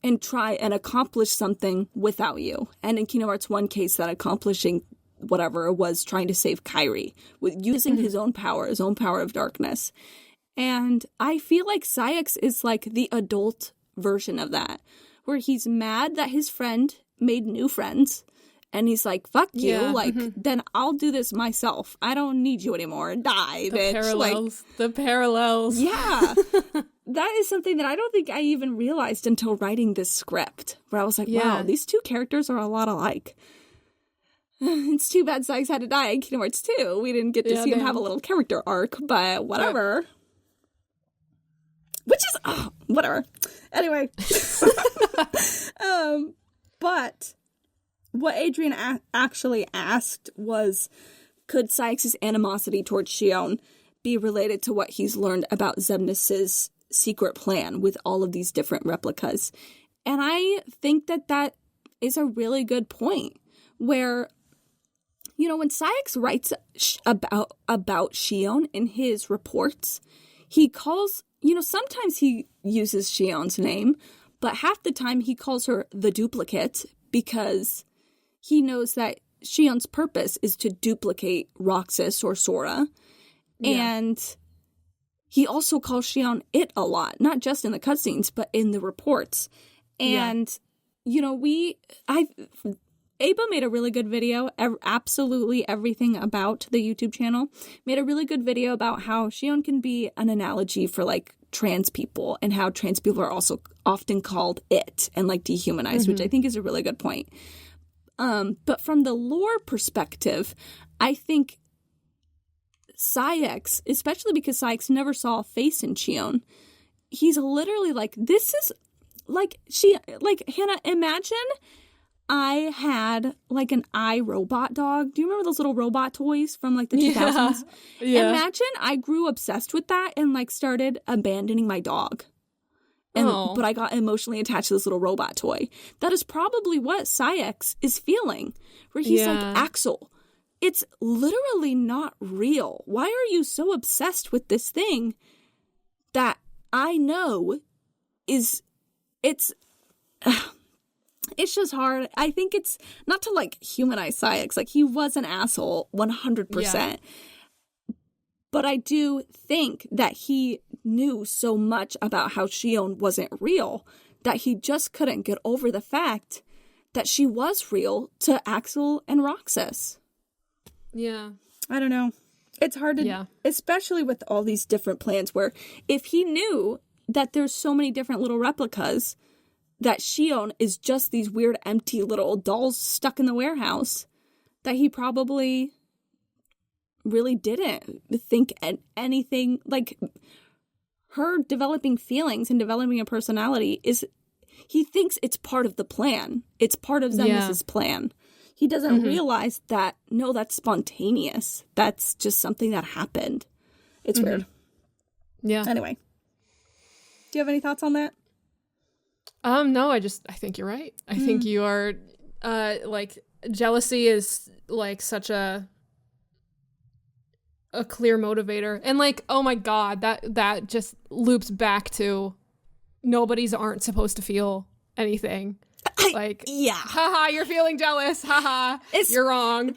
and try and accomplish something without you. And in Kingdom Hearts 1 case, that accomplishing whatever was trying to save Kairi with using his own power of darkness. And I feel like Saix is like the adult version of that, where he's mad that his friend made new friends. And he's like, fuck you, then I'll do this myself. I don't need you anymore. Die, bitch. The parallels. Yeah. That is something that I don't think I even realized until writing this script, where I was like, wow, these two characters are a lot alike. It's too bad Saix had to die in Kingdom Hearts 2. We didn't get to see him have a little character arc, but whatever. Yep. Which is, whatever. Anyway. But what Adrian actually asked was, could Saix's animosity towards Xion be related to what he's learned about Xemnas' secret plan with all of these different replicas? And I think that that is a really good point, where, you know, when Saix writes about Xion in his reports, he calls, you know, sometimes he uses Xion's name, but half the time he calls her the duplicate, because he knows that Xion's purpose is to duplicate Roxas or Sora. And he also calls Xion it a lot, not just in the cutscenes, but in the reports. And, you know, Aba made a really good video, absolutely everything about the YouTube channel, made a really good video about how Xion can be an analogy for, like, trans people and how trans people are also often called it and, like, dehumanized, which I think is a really good point. But from the lore perspective, I think Saix, especially because Saix never saw a face in Xion, he's literally like, this is, like, Hannah, imagine I had, like, an iRobot dog. Do you remember those little robot toys from, like, the 2000s? Yeah. Imagine I grew obsessed with that and, like, started abandoning my dog. But I got emotionally attached to this little robot toy. That is probably what Saix is feeling. Where he's like, Axel, it's literally not real. Why are you so obsessed with this thing that I know is... It's just hard. I think it's not to, like, humanize Saix. Like, he was an asshole 100%. Yeah. But I do think that he knew so much about how Xion wasn't real that he just couldn't get over the fact that she was real to Axel and Roxas. Yeah. I don't know. It's hard to, especially with all these different plans where if he knew that there's so many different little replicas, that Xion is just these weird empty little dolls stuck in the warehouse, that he probably really didn't think anything, like, her developing feelings and developing a personality he thinks it's part of the plan. It's part of Xemnas' plan. He doesn't realize that, no, that's spontaneous. That's just something that happened. It's weird. Yeah. Anyway. Do you have any thoughts on that? No, I think you're right. I think you are, like, jealousy is, like, such a clear motivator. And, like, oh my God, that just loops back to nobodies aren't supposed to feel anything. Like, haha, you're feeling jealous. Haha, you're wrong.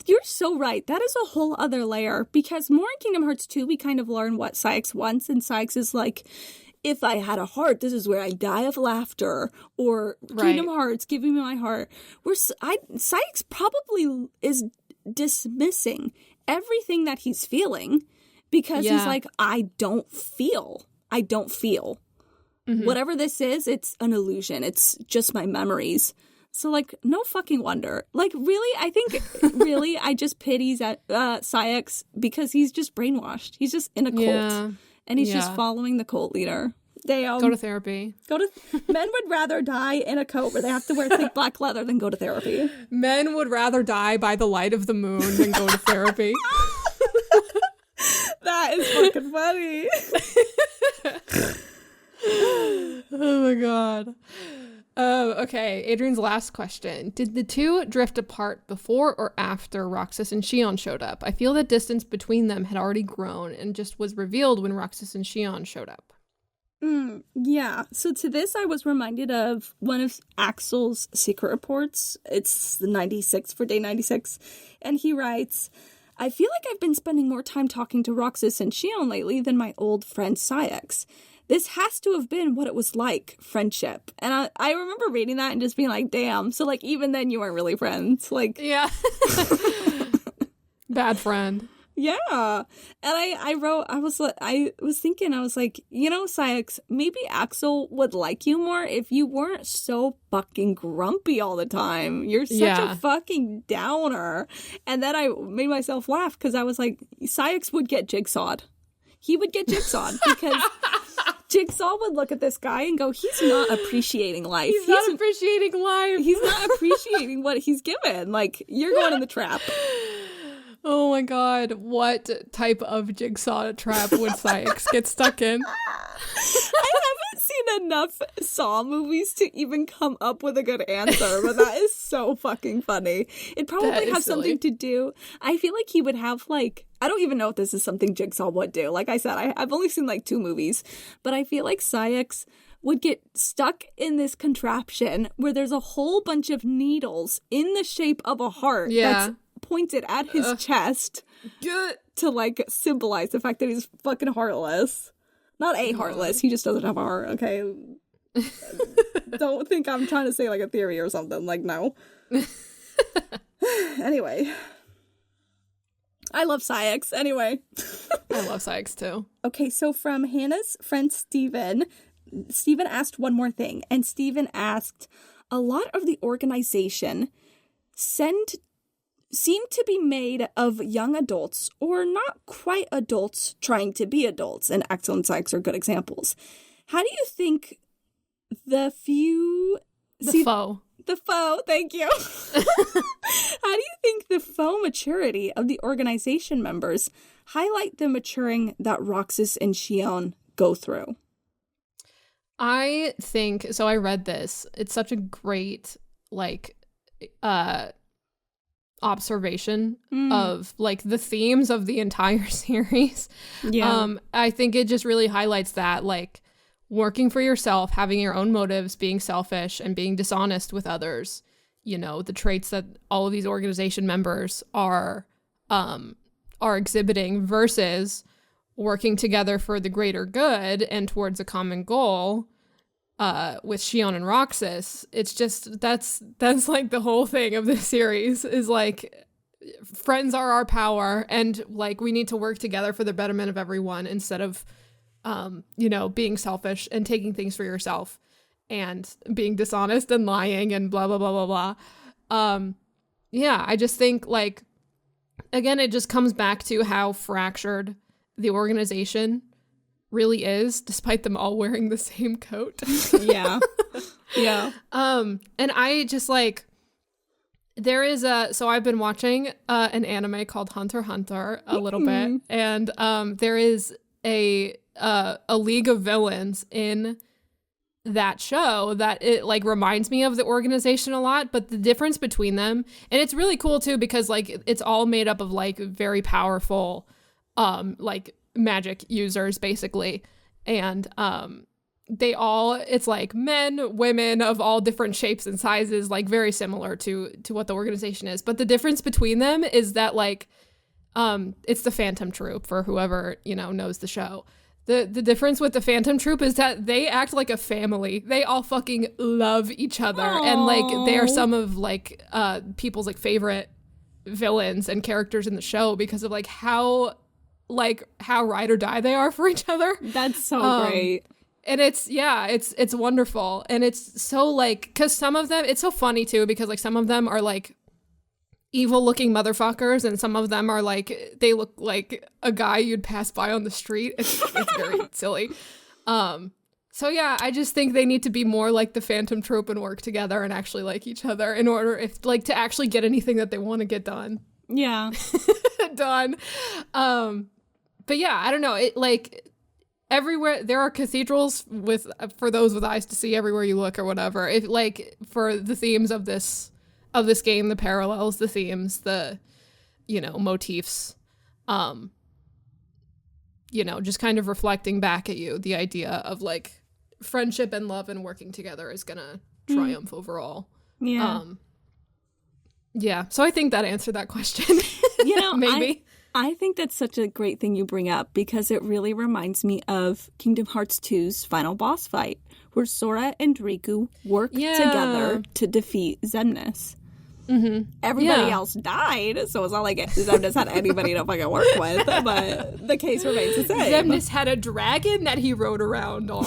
You're so right. That is a whole other layer, because more in Kingdom Hearts 2, we kind of learn what Saix wants, and Saix is like, if I had a heart, this is where I die of laughter, or Kingdom Hearts, give me my heart. Saix probably is dismissing everything that he's feeling because he's like, I don't feel. Whatever this is, it's an illusion. It's just my memories. So, like, no fucking wonder. Like, really, I think, I just pity Saix because he's just brainwashed. He's just in a cult. And he's just following the cult leader. They go to therapy. Men would rather die in a coat where they have to wear thick black leather than go to therapy. Men would rather die by the light of the moon than go to therapy. That is fucking funny. Oh my God. Okay, Adrian's last question. Did the two drift apart before or after Roxas and Xion showed up? I feel the distance between them had already grown and just was revealed when Roxas and Xion showed up. Yeah. So to this, I was reminded of one of Axel's secret reports. It's the 96 for day 96. And he writes, I feel like I've been spending more time talking to Roxas and Xion lately than my old friend Saix. This has to have been what it was like, friendship. And I remember reading that and just being like, damn. So, like, even then you weren't really friends. Like, yeah. Bad friend. Yeah. And I was thinking, you know, Saix, maybe Axel would like you more if you weren't so fucking grumpy all the time. You're such a fucking downer. And then I made myself laugh because I was like, Saix would get jigsawed. He would get jigsawed because Jigsaw would look at this guy and go, he's not appreciating life. He's not appreciating life. He's not appreciating what he's given. Like, you're going in the trap. Oh my God. What type of jigsaw trap would Saix get stuck in? I haven't seen enough Saw movies to even come up with a good answer, but that is so fucking funny. It probably has something to do. I feel like he would have, like, I don't even know if this is something Jigsaw would do. Like I said, I've only seen like 2 movies, but I feel like Saix would get stuck in this contraption where there's a whole bunch of needles in the shape of a heart that's pointed at his chest to, like, symbolize the fact that he's fucking heartless. Not heartless, he just doesn't have a heart, okay? Don't think I'm trying to say, like, a theory or something. Like, no. Anyway. I love Saix. Anyway. I love Saix, too. Okay, so from Hannah's friend Steven asked one more thing. And Steven asked, a lot of the organization seem to be made of young adults or not quite adults trying to be adults. And Axel and Saix are good examples. How do you think the faux, thank you. How do you think the faux maturity of the organization members highlight the maturing that Roxas and Shion go through? I think, so I read this. It's such a great, like, observation of, like, the themes of the entire series. Yeah. I think it just really highlights that, like, working for yourself, having your own motives, being selfish, and being dishonest with others, you know, the traits that all of these organization members are exhibiting, versus working together for the greater good and towards a common goal with Shion and Roxas. It's just, that's like the whole thing of this series, is like, friends are our power, and like, we need to work together for the betterment of everyone instead of you know, being selfish and taking things for yourself and being dishonest and lying and blah, blah, blah, blah, blah. Yeah, I just think, like, again, it just comes back to how fractured the organization really is, despite them all wearing the same coat. Yeah. Yeah. And I just, like, there is so I've been watching an anime called Hunter x Hunter a little bit, and there is a league of villains in that show that it, like, reminds me of the organization a lot, but the difference between them, and it's really cool too, because, like, it's all made up of, like, very powerful like, magic users, basically, and they all, it's like men, women of all different shapes and sizes, like, very similar to what the organization is, but the difference between them is that, like, it's the Phantom Troop, for whoever, you know, knows the show. The difference with the Phantom Troop is that they act like a family. They all fucking love each other. Aww. And, like, they are some of, like, people's, like, favorite villains and characters in the show because of, like, how ride or die they are for each other. That's so great. And it's wonderful. And it's so, like, because some of them, it's so funny too, because, like, some of them are, like, evil looking motherfuckers, and some of them are, like, they look like a guy you'd pass by on the street. It's very silly. So yeah, I just think they need to be more like the Phantom Troop and work together and actually like each other in order, if, like, to actually get anything that they want to get done. Yeah. Done. But yeah, I don't know. It, like, everywhere there are cathedrals for those with eyes to see everywhere you look, or whatever. If, like, for the themes of this game, the parallels, the themes, the, you know, motifs, you know, just kind of reflecting back at you the idea of, like, friendship and love and working together is gonna triumph overall. Yeah. Yeah. So I think that answered that question. You know, maybe. I think that's such a great thing you bring up, because it really reminds me of Kingdom Hearts 2's final boss fight, where Sora and Riku work together to defeat Xemnas. Mm-hmm. Everybody else died, so it's not like Xemnas had anybody to fucking work with, but the case remains the same. Xemnas had a dragon that he rode around on.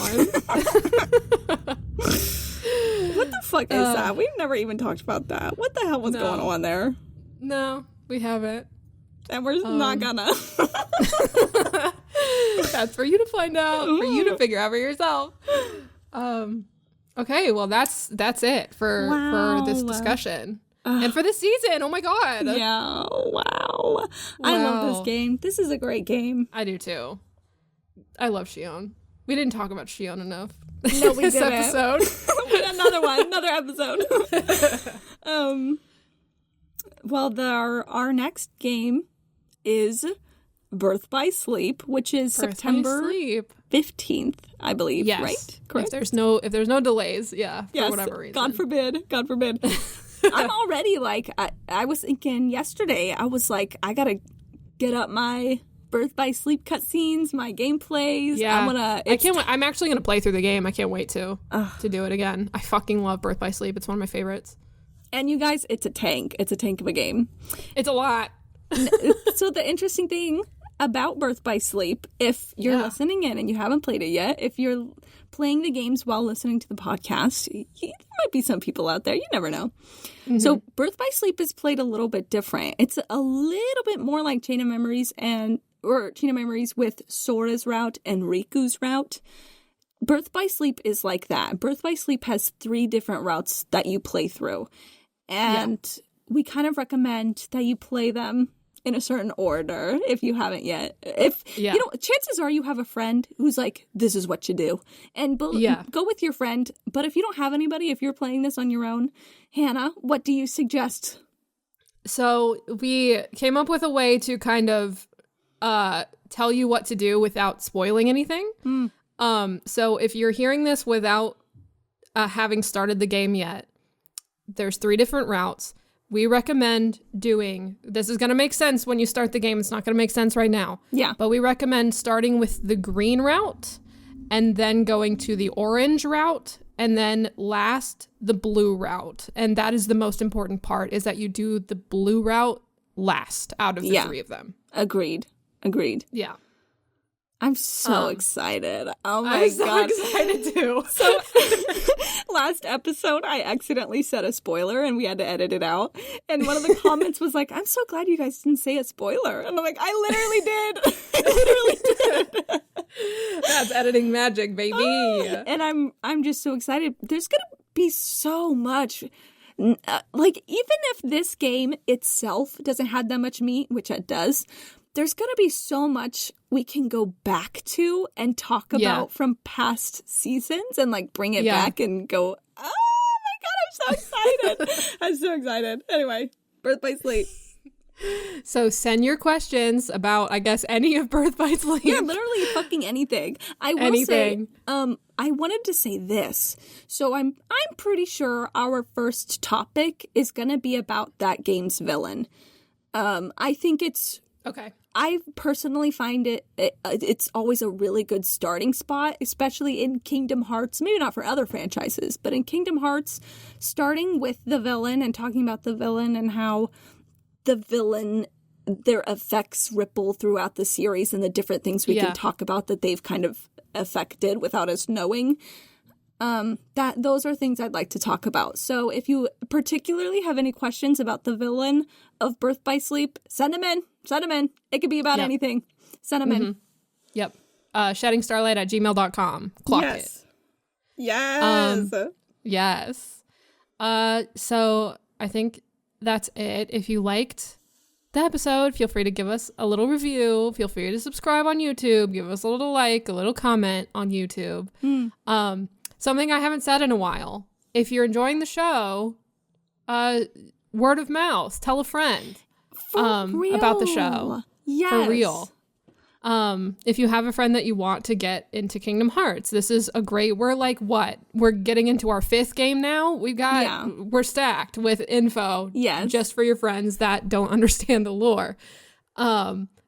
What the fuck is that? We've never even talked about that. What the hell was going on there? No, we haven't. And we're not gonna. That's for you to find out, for you to figure out for yourself. Okay, well, that's it for this discussion. And for this season. Oh my god. Yeah. Wow. I love this game. This is a great game. I do too. I love Shion. We didn't talk about Shion enough. No, we this didn't. episode. Another episode. Well, our next game is Birth by Sleep, which is September 15th, I believe. Yes. Right? Correct. If there's no delays, for whatever reason. God forbid. I'm already like, I was thinking yesterday, I was like, I gotta get up my Birth by Sleep cutscenes, my gameplays. Yeah, I can't wait. I'm actually gonna play through the game. I can't wait to do it again. I fucking love Birth by Sleep. It's one of my favorites. And you guys, it's a tank. It's a tank of a game. It's a lot. So the interesting thing about Birth by Sleep, if you're listening in and you haven't played it yet, if you're playing the games while listening to the podcast, there might be some people out there. You never know. Mm-hmm. So Birth by Sleep is played a little bit different. It's a little bit more like Chain of Memories with Sora's route and Riku's route. Birth by Sleep is like that. Birth by Sleep has 3 different routes that you play through. And we kind of recommend that you play them in a certain order if you haven't yet. You know, chances are you have a friend who's like, this is what you do. And go with your friend. But if you don't have anybody, if you're playing this on your own, Hannah, what do you suggest? So we came up with a way to kind of tell you what to do without spoiling anything. So if you're hearing this without having started the game yet, there's 3 different routes. We recommend doing, this is going to make sense when you start the game. It's not going to make sense right now. Yeah. But we recommend starting with the green route and then going to the orange route and then last the blue route. And that is the most important part, is that you do the blue route last out of the 3 of them. Agreed. Yeah. I'm so excited. Oh my God. I'm so excited too. So last episode, I accidentally said a spoiler and we had to edit it out. And one of the comments was like, I'm so glad you guys didn't say a spoiler. And I'm like, I literally did. I literally did. That's editing magic, baby. And I'm just so excited. There's going to be so much. Like, even if this game itself doesn't have that much meat, which it does, there's going to be so much we can go back to and talk about from past seasons and like bring it back and go, oh my God, I'm so excited. I'm so excited. Anyway, Birth by Sleep. So send your questions about, I guess, any of Birth by Sleep. Yeah, literally fucking anything. I will say, I wanted to say this. So I'm pretty sure our first topic is going to be about that game's villain. I think it's... Okay. I personally find it's always a really good starting spot, especially in Kingdom Hearts. Maybe not for other franchises, but in Kingdom Hearts, starting with the villain and talking about the villain and how the villain, their effects ripple throughout the series and the different things we can talk about that they've kind of affected without us knowing. Those are things I'd like to talk about. So if you particularly have any questions about the villain of Birth by Sleep, send them in. It could be about anything. Send them in. Yep. sheddingstarlight@gmail.com. Clock it. Yes. Yes. So I think that's it. If you liked the episode, feel free to give us a little review. Feel free to subscribe on YouTube. Give us a little like, a little comment on YouTube. Something I haven't said in a while. If you're enjoying the show, word of mouth. Tell a friend about the show. Yes. For real. If you have a friend that you want to get into Kingdom Hearts, this is a great, we're like, what? We're getting into our 5th game now? We're stacked with info just for your friends that don't understand the lore.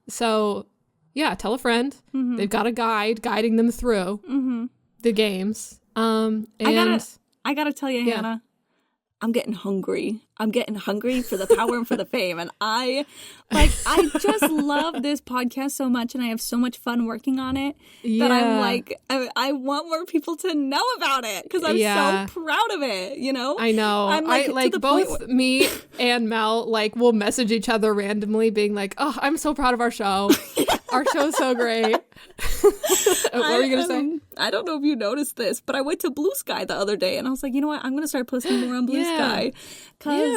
So yeah, tell a friend. They've got a guide guiding them through the games. I gotta tell you, Hannah, I'm getting hungry. I'm getting hungry for the power and for the fame. And I just love this podcast so much and I have so much fun working on it that I'm like, I want more people to know about it because I'm so proud of it, you know? I know. I'm like both me and Mel, like, will message each other randomly being like, oh, I'm so proud of our show. Our show's so great. What were you going to say? I don't know if you noticed this, but I went to Blue Sky the other day and I was like, you know what? I'm going to start posting more on Blue Sky because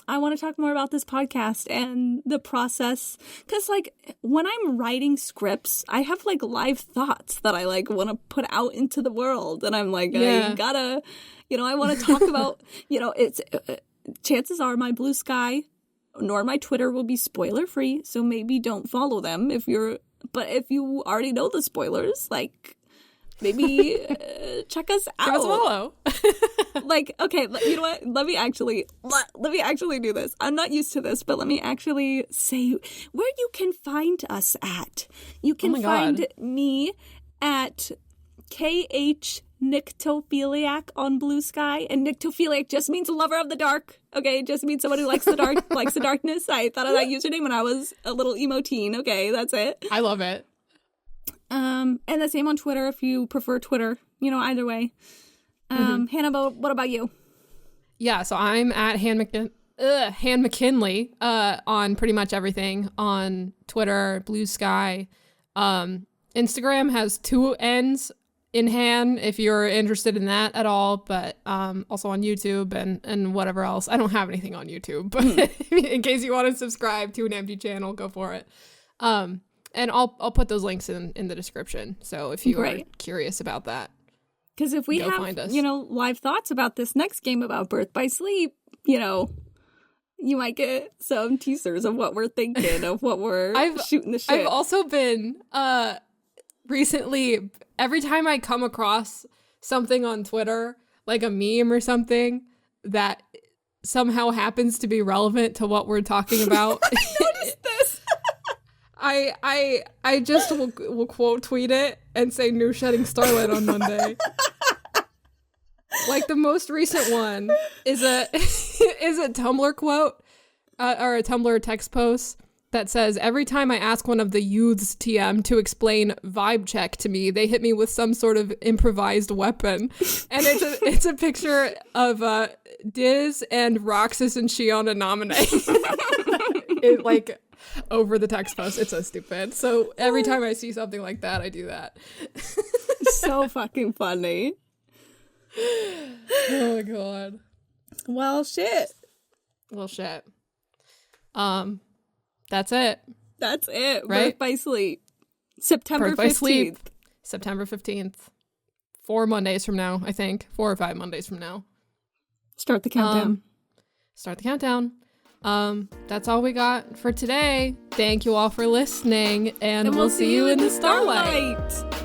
I want to talk more about this podcast and the process. Because like when I'm writing scripts, I have like live thoughts that I like want to put out into the world. And I'm like, I gotta, I want to talk about, it's chances are my Blue Sky nor my Twitter will be spoiler free. So maybe don't follow them but if you already know the spoilers, like maybe check us out. Give us a follow. Like, okay, you know what? Let me actually do this. I'm not used to this, but let me actually say where you can find us at. You can find me at KH Nyctophiliac on Blue Sky, and Nyctophiliac just means lover of the dark. Okay, it just means someone who likes the dark, likes the darkness. I thought of that username when I was a little emo teen. Okay, that's it. I love it. And the same on Twitter if you prefer Twitter. You know, either way. Hannah, what about you? Yeah, so I'm at Han McKinley on pretty much everything on Twitter, Blue Sky. Instagram has 2 N's in Han if you're interested in that at all, but also on YouTube and whatever else. I don't have anything on YouTube, but in case you want to subscribe to an empty channel, go for it. And I'll put those links in the description. So if you are curious about that. Because if we have, live thoughts about this next game about Birth by Sleep, you might get some teasers of what we're thinking, of what we're shooting the shit. I've also been, recently, every time I come across something on Twitter, like a meme or something, that somehow happens to be relevant to what we're talking about. I noticed this. I just will quote tweet it and say new Shedding Starlight on Monday. Like the most recent one is a Tumblr quote or a Tumblr text post that says, every time I ask one of the youths TM to explain vibe check to me, they hit me with some sort of improvised weapon. And it's a picture of Diz and Roxas and Shiona nominate. It like over the text post. It's so stupid. So every time I see something like that, I do that. So fucking funny. Oh my god. Well, shit. That's it. Right? Birth by Sleep. September 15th. By Sleep. September 15th. 4 Mondays from now, I think. 4 or 5 Mondays from now. Start the countdown. That's all we got for today. Thank you all for listening, and we'll see you in the Starlight.